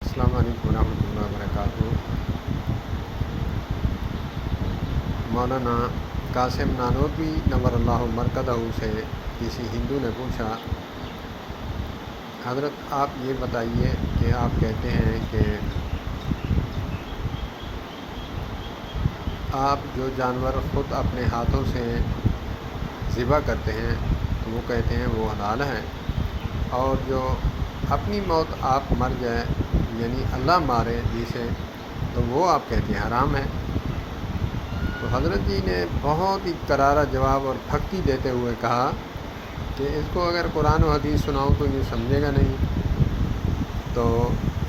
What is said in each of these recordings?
السلام علیکم ورحمۃ اللہ وبرکاتہ۔ مولانا قاسم نانوتوی نور اللہ مرکزہ سے کسی ہندو نے پوچھا، حضرت آپ یہ بتائیے کہ آپ کہتے ہیں کہ آپ جو جانور خود اپنے ہاتھوں سے ذبح کرتے ہیں تو وہ کہتے ہیں وہ حلال ہے، اور جو اپنی موت آپ مر جائے یعنی اللہ مارے جسے تو وہ آپ کہتے ہیں حرام ہے۔ تو حضرت جی نے بہت ہی کرارا جواب اور پھکی دیتے ہوئے کہا کہ اس کو اگر قرآن و حدیث سناؤں تو یہ سمجھے گا نہیں، تو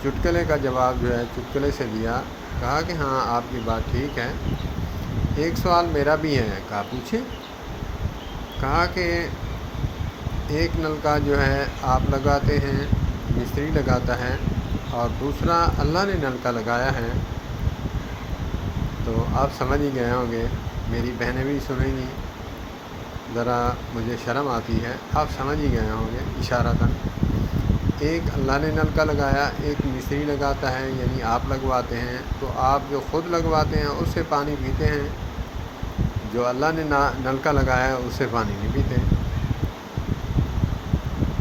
چٹکلے کا جواب جو ہے چٹکلے سے دیا۔ کہا کہ ہاں آپ کی بات ٹھیک ہے، ایک سوال میرا بھی ہے۔ کہا پوچھیں۔ کہا کہ ایک نلکا جو ہے آپ لگاتے ہیں، مستری لگاتا ہے، اور دوسرا اللہ نے نلکا لگایا ہے، تو آپ سمجھ ہی گئے ہوں گے، میری بہنیں بھی سنیں گی، ذرا مجھے شرم آتی ہے، آپ سمجھ ہی گئے ہوں گے اشارتاً۔ ایک اللہ نے نلکا لگایا، ایک مستری لگاتا ہے، یعنی آپ لگواتے ہیں، تو آپ جو خود لگواتے ہیں اس سے پانی پیتے ہیں، جو اللہ نے نلکا لگایا ہے اس سے پانی نہیں پیتے۔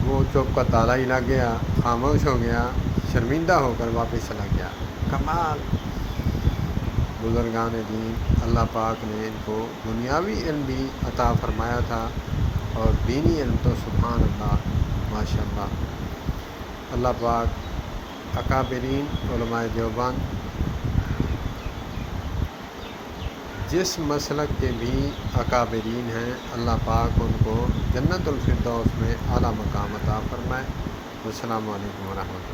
وہ چوپ کا تالا ہی لگ گیا، خاموش ہو گیا، شرمندہ ہو کر واپس چلا گیا۔ کمال! بزرگان دین اللہ پاک نے ان کو دنیاوی علم بھی عطا فرمایا تھا، اور دینی علم تو سبحان اللہ، ماشاء اللہ۔ اللہ پاک اکابرین علماء دیوبند جس مسلک کے بھی اکابرین ہیں، اللہ پاک ان کو جنت الفردوس میں اعلیٰ مقام عطا فرمائے۔ السلام علیکم ورحمۃ اللہ۔